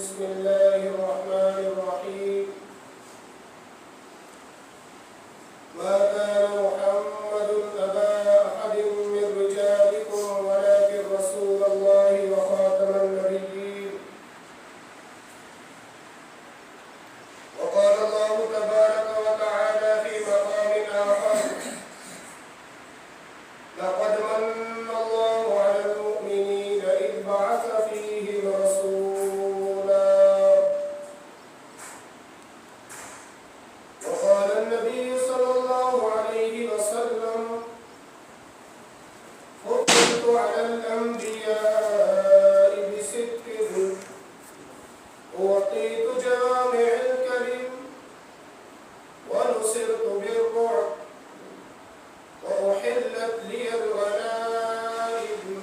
بسم الله الرحمن الرحيم ما كان محمد أبا أحد من رجالكم ولكن رسول الله وخاتم النبيين وقال الله تبارك وتعالى في مقام آخر لقد من الله على المؤمنين إذ بعث فيهم رسولا وقال النبي صلى الله عليه وسلم فضلت على الأنبياء بست أعطيت جوامع الكلم ونصرت بالرعب وأحلت لي الغنائم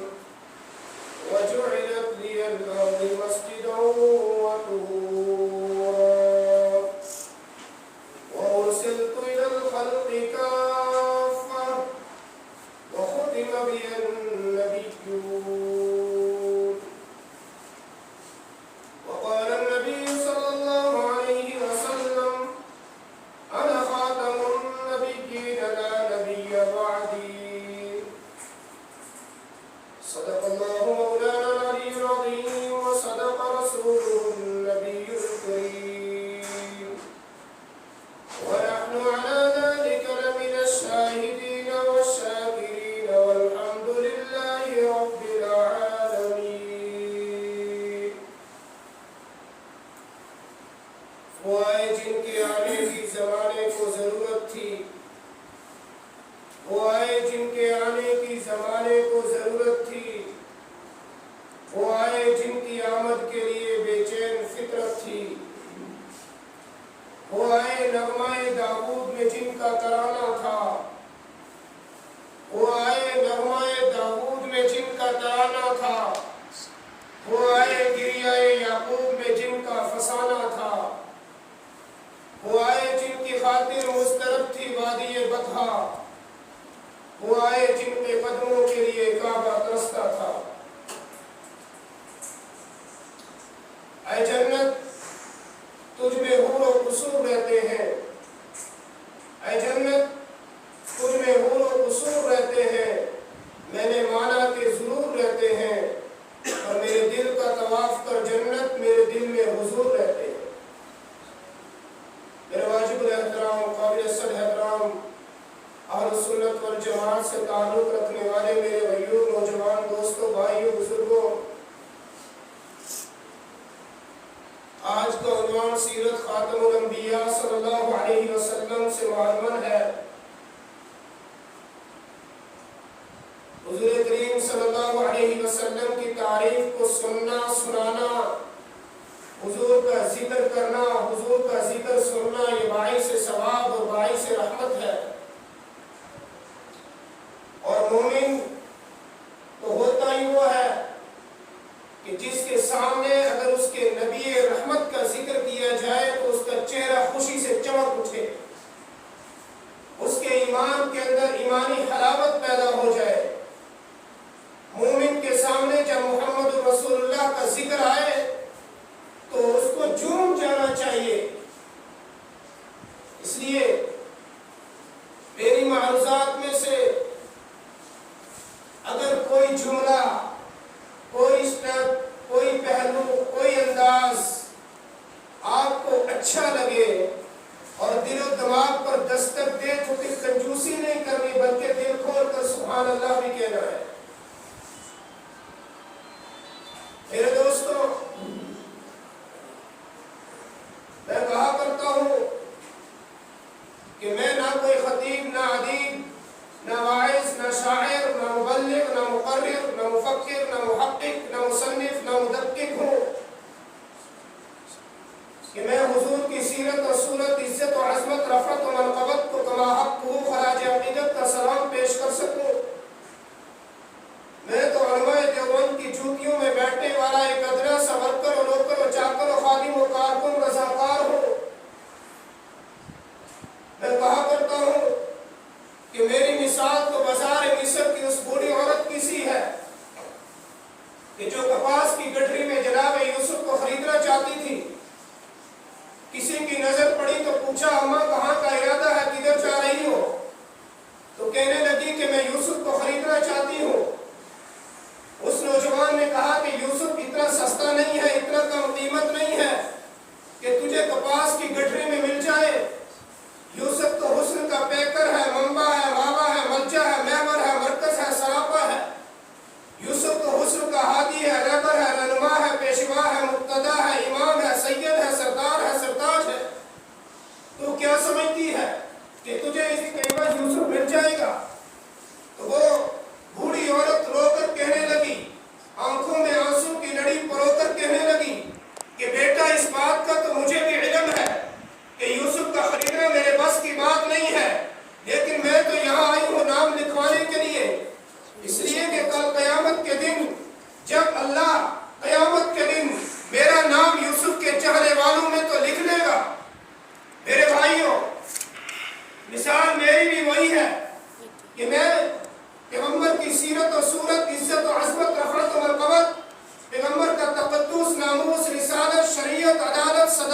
وجعلت لي الأرض مسجدا وطهورا وأرسلت إلى الخلق كافة وختم بي النبيون وقال النبي صلى الله عليه وسلم أنا خاتم النبيين لا نبي بعدي صدق الله مولانا العلي العظيم وصدق رسوله النبي الكريم ونحن على ذلك لمن الشاهدين والشاكرين والحمد لله رب العالمين وہ آئے جن کے آنے کی زمانے کو ضرورت تھی وہ آئے جن کے آنے کی زمانے کو ضرورت تھی وہ آئے جن کی آمد کے لیے بے چین فطرت تھی وہ آئے نغمہ داؤد میں جن کا ترانہ تھا وہ آئے نغمہ داؤد میں جن کا ترانہ تھا وہ آئے گریہ یعقوب میں جن کا فسانہ تھا وہ آئے جن کی خاطر مسترب تھی وادی بطحا وہ آئے جن کے قدموں کے لیے کعبہ ترستا تھا اے جنت تجھ میں حور و قصور رہتے ہیں اے جنت تجھ میں حور و قصور رہتے ہیں میں نے مانا کہ ضرور رہتے ہیں اور میرے دل کا طواف کر جنت میرے دل میں حضور رہتے ہیں میرے واجب الاحترام قابل صد احترام اہل سنت والجماعت سے تعلق رکھنے والے میرے غیور نوجوان دوستوں بھائیوں بزرگوں آج کا عنوان سیرت خاتم الانبیاء صلی اللہ علیہ وسلم سے معلوم ہے حضور کریم صلی اللہ علیہ وسلم کی تعریف کو سننا سنانا حضور کا ذکر کرنا حضور کا ذکر سننا یہ باعث ثواب اور باعث رحمت ہے اور مومن تو ہوتا ہی وہ ہے کہ جس کے سامنے اگر اس کے نبی رحمت کا ذکر کیا جائے تو اس کا چہرہ خوشی سے چمک اٹھے اس کے ایمان کے اندر ایمانی حلاوت پیدا ہو جائے مومن کے سامنے جب محمد رسول اللہ کا ذکر آئے تو اس کو جھوم جانا چاہیے اس لیے میری معروضات میں سے اگر کوئی جملہ کوئی سٹیپ کوئی پہلو کوئی انداز آپ کو اچھا لگے اور دل و دماغ پر دستک دے تو پھر کنجوسی نہیں کرنی بلکہ دل کھول کر سبحان اللہ بھی کہنا ہے میرے دوستوں میں کہا کرتا ہوں کہ میں نہ کوئی خطیب نہ ادیب نہ واعظ نہ شاعر نہ مبلغ نہ مقرر نہ مفکر نہ محقق نہ مصنف نہ مدقق ہوں کہ میں حضور کی سیرت اور صورت عزت و عظمت رفعت و منقبت کو کما حق کو خراج عقیدت کا سلام پیش کر سکوں میں تو علماء دیوبند کی جوتیوں میں بیٹھنے والا ایک ادنا سا ورکر و نوکر و چاکر و خادم و کارکن رضاکار ہوں میں کہا کرتا ہوں کہ میری مثال تو بازار مصر کی اس بوڑھی عورت کی سی ہے کہ جو کپاس کی گٹھری میں جناب یوسف کو خریدنا چاہتی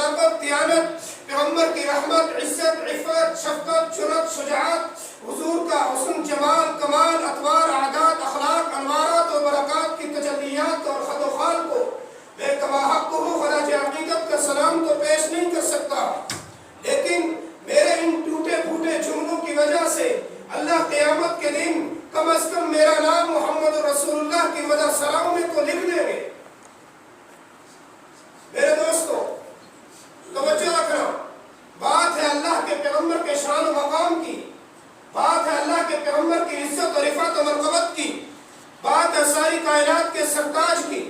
صداقت، دیانت، پیغمبر کی رحمت، عزت، عفت، شفقت، جرأت، شجاعت، حضور کا حسن، جمال، کمال، اطوار، عادات، اخلاق، انوارات اور برکات کی تجلیات اور خد و خال کو میں کما حق ہو خراج عقیدت کا سلام تو پیش نہیں کر سکتا، لیکن میرے ان ٹوٹے پھوٹے جملوں کی وجہ سے اللہ قیامت کے دن کم از کم میرا نام محمد رسول اللہ کی مدح سلام میں تو لکھ دیں گے۔ میرے دوستو توجہ رکھنا، بات ہے اللہ کے پیغمبر کے شان و مقام کی، بات ہے اللہ کے پیغمبر کی عزت اور رفعت و مرتبت کی، بات ہے ساری کائنات کے سرتاج کی،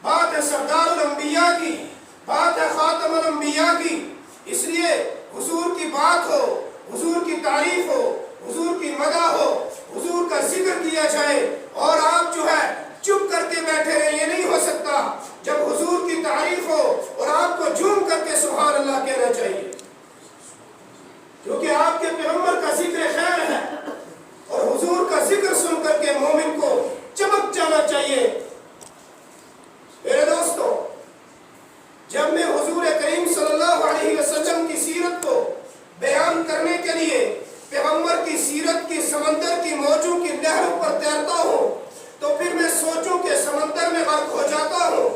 بات ہے سردار الانبیاء کی، بات ہے خاتم الانبیاء کی۔ اس لیے حضور کی بات ہو، حضور کی تعریف ہو، حضور کی مدح ہو، حضور کا ذکر کیا جائے اور آپ جو ہے چپ کر کے بیٹھے رہیں، یہ نہیں ہو سکتا۔ جب حضور کی تعریف ہو اور آپ کو جھوم کر کے سبحان اللہ کہنا چاہیے، کیونکہ آپ کے پیغمبر کا ذکر خیر ہے، اور حضور کا ذکر سن کر کے مومن کو چمک جانا چاہیے۔ میرے دوستو، جب میں حضور کریم صلی اللہ علیہ وسلم کی سیرت کو بیان کرنے کے لیے پیغمبر کی سیرت کی سمندر کی موجوں کی لہروں پر تیرتا ہوں تو پھر میں سوچوں کے سمندر میں غرق ہو جاتا ہوں۔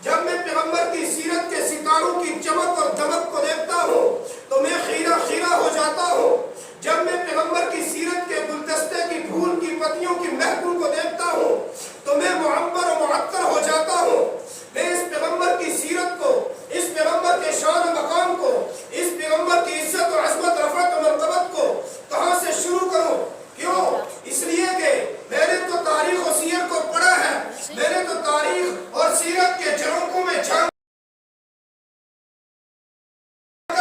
جب میں پیغمبر کی سیرت کے ستاروں کی چمک اور دمک کو دیکھتا ہوں تو میں خیرہ خیرہ ہو جاتا ہوں۔ جب میں پیغمبر کی سیرت کے گلدستے کی پھول کی پتیوں کی مہکوں کو دیکھتا ہوں تو میں معبر و معطر ہو جاتا ہوں۔ میں اس پیغمبر کی سیرت کو، اس پیغمبر کے شان و مقام کو، اس پیغمبر کی عزت و عظمت، رفعت و مرتبت کو کہاں سے شروع کروں؟ کیوں؟ اس لیے کہ میں نے تو تاریخ و سیر کو پڑھا ہے، میں نے تو تاریخ اور سیرت کے جھونکوں میں جھانکا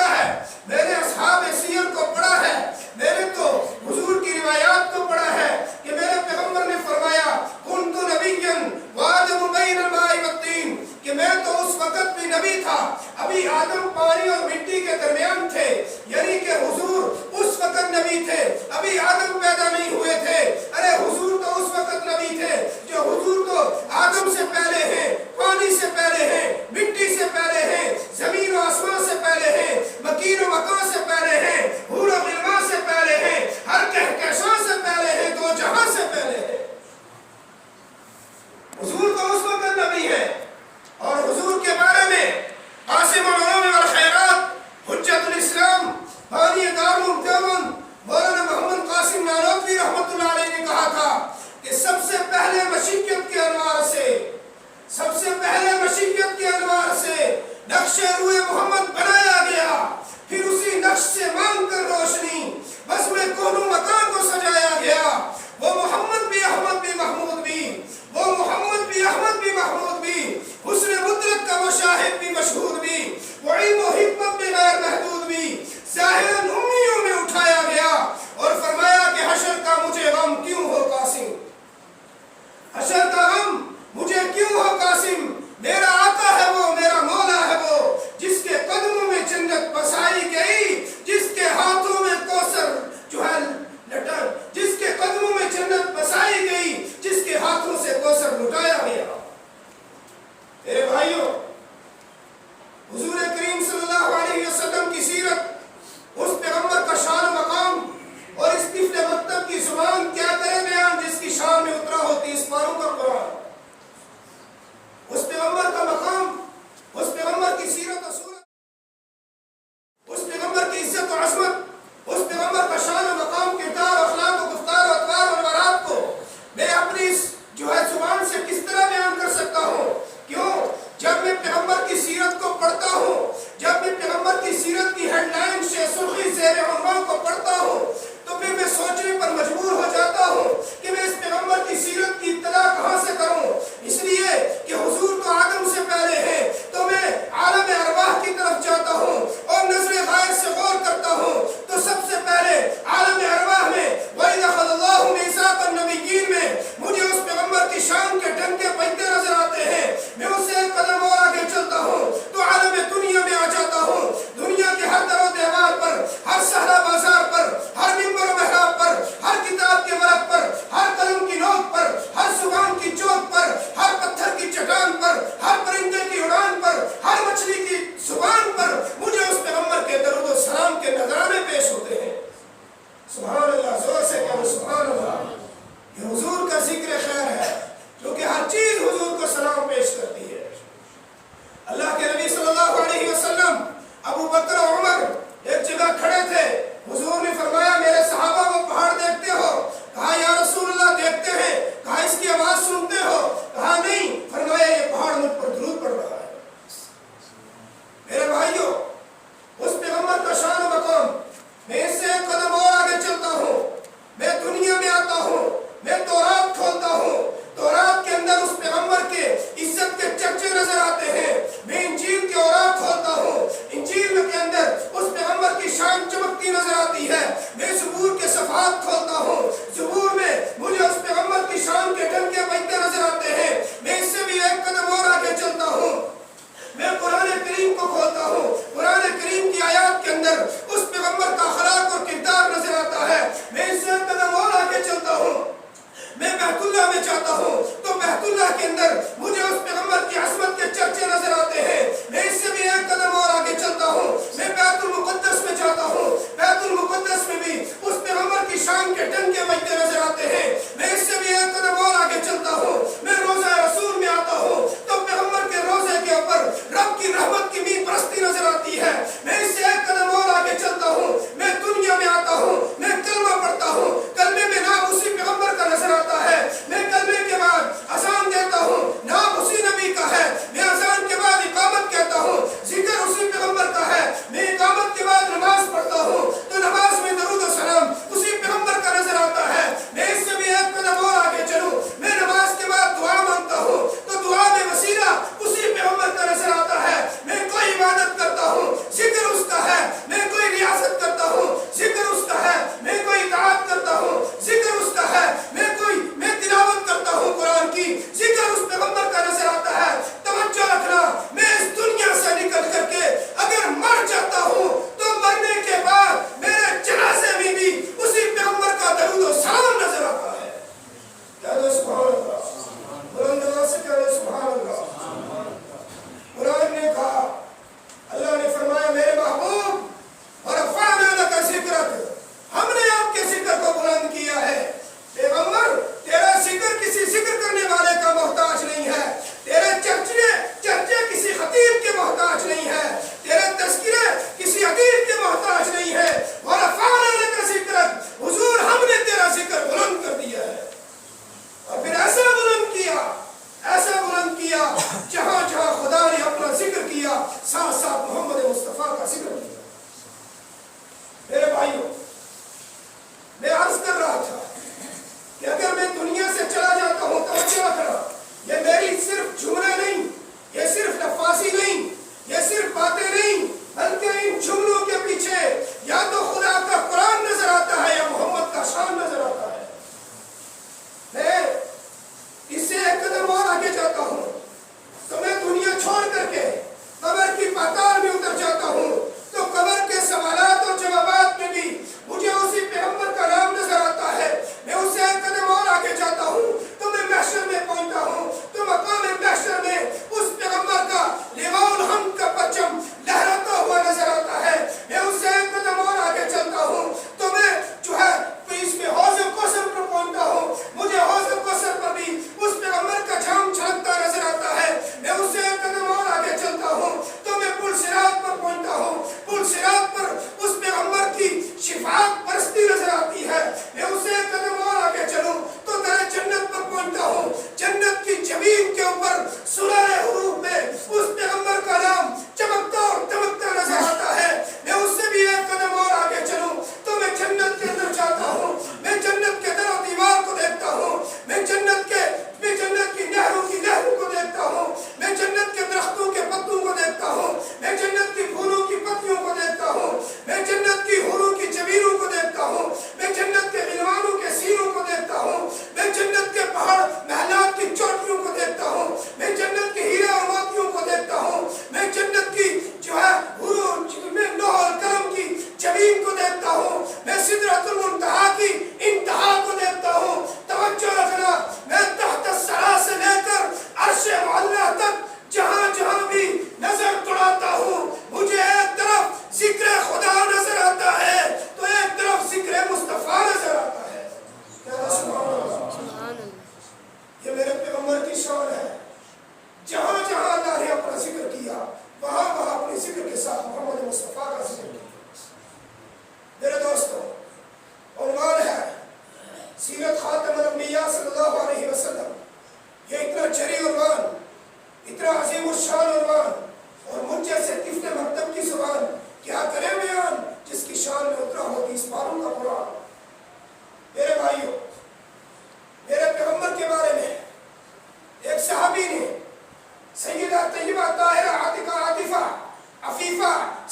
ہے، میں نے اصحاب سیر کو پڑھا ہے، میں نے تو حضور کی روایات کو پڑھا ہے کہ میرے پیغمبر نے فرمایا کنت نبیا وآدم بین الماء والطین، کہ میں تو اس وقت بھی نبی تھا، ابھی آدم پانی اور مٹی کے درمیان تھے، یعنی کہ حضور اس وقت نبی تھے، ابھی آدم پیدا نہیں ہوئے تھے۔ ارے حضور تو اس وقت نبی تھے جو حضور تو آدم سے پہلے ہیں، پانی سے پہلے ہیں، مٹی سے پہلے ہیں، زمین و آسمان سے پہلے ہیں، مکین و مکان سے پہلے ہیں، حور و غلمان سے پہلے ہیں، ہر کہکشاں سے پہلے ہیں، دو جہاں سے پہلے ہیں۔ حضور تو اس وقت نبی ہے، اور حضور کے بارے میں قاسم العلوم والخیرات، حجت الاسلام، بانی دارالعلوم دیوبند مولانا محمد قاسم نانوتوی رحمۃ اللہ علیہ نے کہا تھا کہ سب سے پہلے مشیت کے انوار سے، سب سے پہلے مشیت کے انوار اللہ کے نبی صلی اللہ علیہ وسلم ابو بکر اور عمر ایک جگہ کھڑے تھے. حضور نے فرمایا میرے صحابہ وہ پہاڑ دیکھتے ہو؟ کہا یا رسول اللہ دیکھتے ہیں. کہا اس کی آواز سنتے ہو؟ کہا نہیں. فرمایا یہ پہاڑ مجھ پر درود پڑھ رہا ہے. میرے بھائیوں اس پیغمبر کا شان و مقام، میں اس سے ایک قدم اور آگے چلتا ہوں. میں دنیا میں آتا ہوں، میں تورات کھولتا ہوں، تورات کے اندر اس پیغمبر کے عزت کے چرچے نظر آتے ہیں. میں انجیل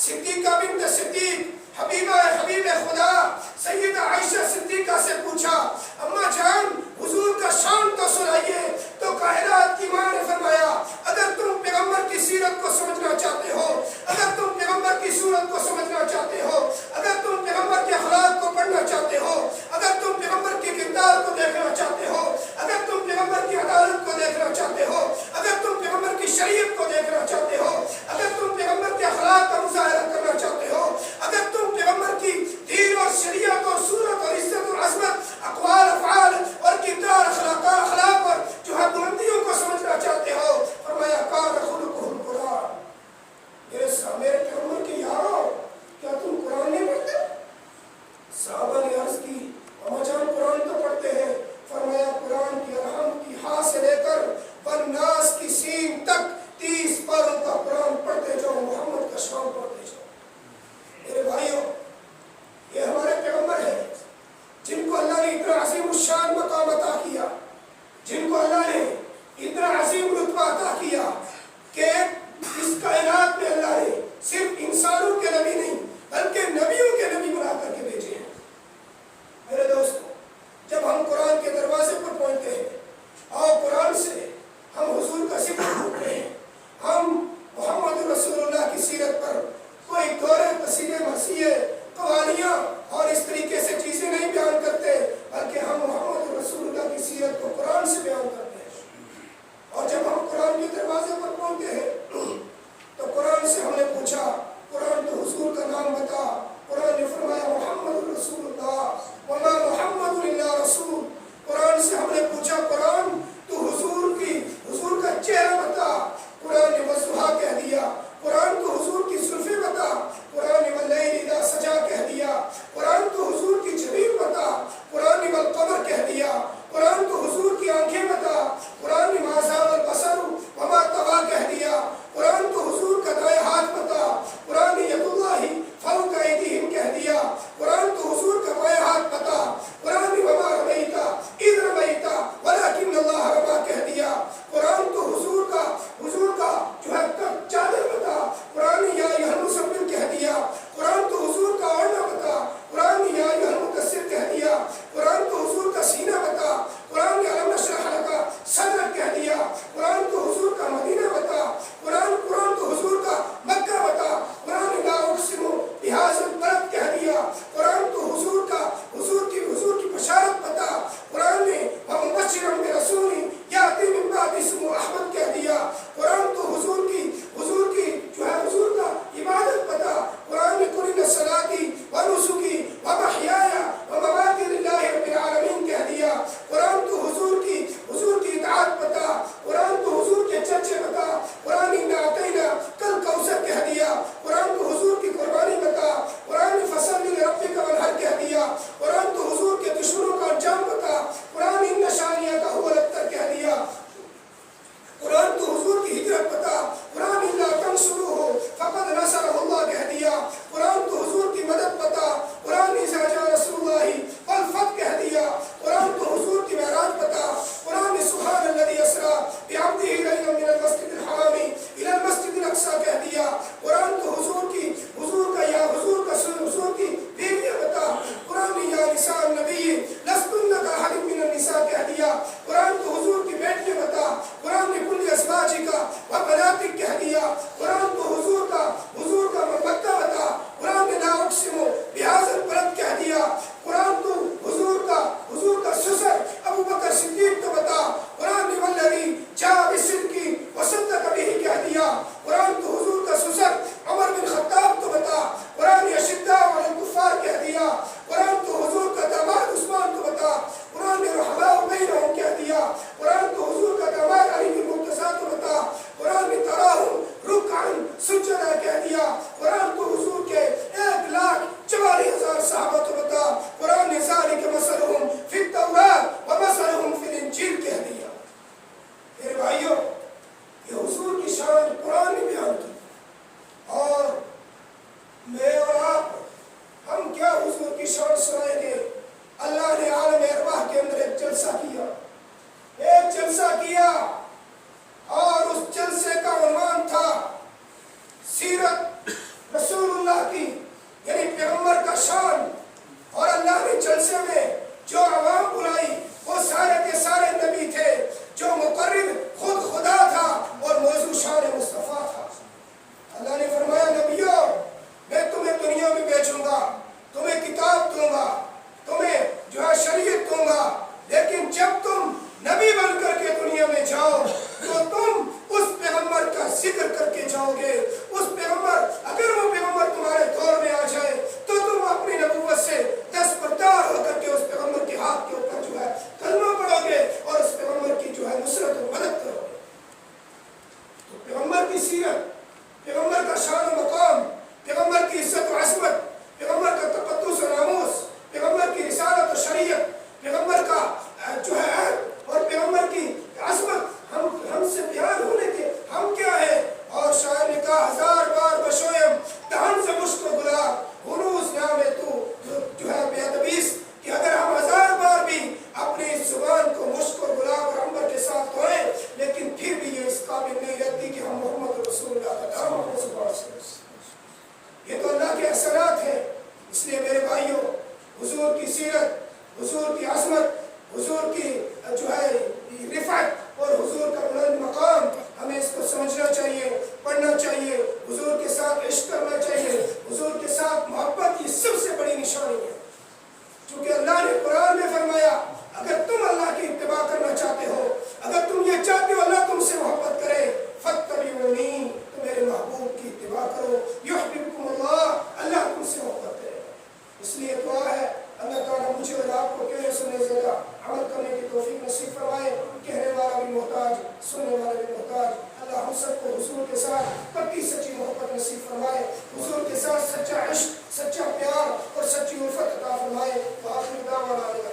صدیقہ بنت صدیق حبیب خدا سیدہ عائشہ صدیقہ سے پوچھا اماں جان حضور کا شان تو سنائیے، تو کائنات کی ماں نے فرمایا اگر تم پیغمبر کی سیرت کو سمجھنا چاہتے ہو، اگر تم پیغمبر کی صورت کو سمجھنا چاہتے ہو، اگر تم پیغمبر کے اخلاق کو پڑھنا چاہتے ہو، اگر تم پیغمبر کے کردار کو دیکھنا چاہتے ہو، اگر تم پیغمبر کی عدالت کو دیکھنا چاہتے ہو، اگر تم پیغمبر کی شریعت کو دیکھنا چاہتے ہو، اگر تم پیغمبر کے اخلاق کا مظاہرہ کرنا چاہتے ہو، اگر تم پیغمبر کی دین اور شریعت اور صورت اور عزت اور عظمت، اقوال افعال اور کردار اخلاق اور جو ہے بلندیوں کو سمجھنا چاہتے ہو، فرمایا کان خلقہ القرآن، میرے پیغمبر کے یارو کیا تم قرآن نہیں پڑھتے؟ صحابہ نے عرض کی اماں جان قرآن تو پڑھتے ہیں، فرمایا قرآن کی ارحم کی ہاں سے لے کر والناس کی سین تک 30 پاروں کا قرآن پڑھتے جاؤ، محمد کا شان پڑھتے جاؤ۔ میرے بھائیوں، یہ ہمارے پیغمبر ہیں جن کو اللہ نے اتنا عظیم الشان مقام عطا کیا، جن کو اللہ نے اتنا عظیم رتبہ عطا کیا کہ اس کائنات میں اللہ نے صرف انسانوں کے نبی نہیں بلکہ نبیوں کے نبی بنا کر کے بھیجے ہیں۔ میرے دوستو، جب ہم قرآن کے دروازے پر پہنچتے ہیں اور قرآن سے ہم حضور کا ذکر کرتے ہیں، ہم محمد رسول اللہ کی سیرت پر کوئی دورے قصیدے مرثیے قوالیاں اور اس طریقے سے چیزیں نہیں بیان کرتے، بلکہ ہم محمد رسول اللہ کی سیرت کو قرآن سے بیان کرتے ہیں۔ اور جب ہم قرآن کے دروازے پر پہنچتے ہیں تو قرآن سے ہم نے پوچھا قرآن تو حضور کا نام بتا، قرآن نے فرمایا محمد رسول اللہ وما محمد الا رسول۔ قرآن سے ہم نے پوچھا قرآن تو حضور کا چہرہ بتا، قرآن نے والضحیٰ کہہ دیا، قرآن تو حضور کی زلفیں بتا، قرآن نے واللیل اذا سجا کہہ دیا، قرآن تو حضور کی جبین بتا، قرآن نے والقمر کہہ دیا، قرآن تو حضور کی آنکھیں بتا، قرآن نے ما زاغ البصر وما طغیٰ کہہ دیا، قرآن تو حضور کا دائیں ہاتھ بتا، قرآن نے ید اللہ فوق ایدیہم کہہ دیا، قرآن تو حضور کا بائیں ہاتھ بتا، قرآن نے وما رمیت اذ رمیت ولکن اللہ رمی کہہ دیا، قرآن تو حضور کا جو ہے چادر بتا، قرآن نے یا ایھا المزمل کہہ دیا، قرآن تو حضور کا اوڑھنا بتا، قرآن نے یا ایھا المدثر کہہ دیا، قرآن تو حضور کا سینہ بتا، قرآن نے الم نشرح لک صدرک کہہ دیا، قرآن تو حضور کا مدینہ بتا، قرآن تو حضور کا مکہ بتا، قرآن نے لا اقسم بہذا البلد کہہ دیا، قرآن تو حضور کی بشارت بتا، قرآن نے ومبشرا برسول یأتی من بعد اسمہ احمد کہہ دیا، قرآن تو حضور کی جو ہے حضور کا عبادت بتا، قرآن نے قل ان صلاتی ونسکی ومحیایا ومماتی للہ رب العالمین کہہ دیا، قرآن تو حضور کی اطاعت بتا، قرآن تو حضور کے چرچے بتا، قرآن انا اعطینا کل کوثر کہہ دیا، قرآن تو حضور کی قربانی بتا، قرآن نے فصل لربک وانحر کہہ دیا، قرآن تو حضور کے دشمنوں کا انجام بتا، قرآن ان شانیک هو الابتر کہہ دیا، قرآن تو حضور کی ہجرت بتا، قرآن الا تنصروہ فقد نصرہ اللہ کہہ دیا، قرآن تو حضور کی مدد بتا، قرآن اذا جاء رسول اللہ والفتح کہہ دیا، قرآن تو حضور کی معراج بتا، قرآن نے سبحان الذی اسریٰ بعبدہ لیلا من المسجد الحرام الی المسجد الاقصی کہہ دیا، قرآن تو حضور کی بیویاں بتا، قرآن نے یا نساء النبی لستن کاحد من النساء کہہ دیا، قرآن تو حضور کی بیٹیاں بتا، قرآن نے کل ازواجک وبناتک کہہ دیا، قرآن تو حضور کا مکہ بتا، قرآن نے لا اقسم بہذا البلد کہہ دیا، قرآن تو حضور کا سسر ابو بکر صدیق تو بتا، قرآن نے والذی جاء بالصدق وصدق بہ کہہ دیا، قرآن تو حضور کا سسر عمر بن خطاب تو بتا، قرآن نے اشداء علی الکفار کہہ دیا، قرآن تو حضور کا داماد عثمان تو بتا، قرآن نے رحماء بینہم کہہ دیا، قرآن تو حضور کا داماد علی بن مرتضیٰ تو بتا، قرآن نے تراہم رکعا سجدا کہہ دیا، قرآن تو حضور کے 1,44,000 صحابہ تو بتا، قرآن نے ذالک مثلہم فی التوراۃ ومثلہم فی الانجیل کہہ دیا۔ میرے بھائیوں، یہ حضور کی شان قرآن نے بیان کی، اور میں اور آپ ہم کیا حضور کی شان سنائیں گے؟ اللہ نے عالم ارواح کے اندر ایک جلسہ کیا اور اس جلسے کا عنوان تھا سیرت رسول اور سچی الفت عطا فرمائے۔ وآخر دعوانا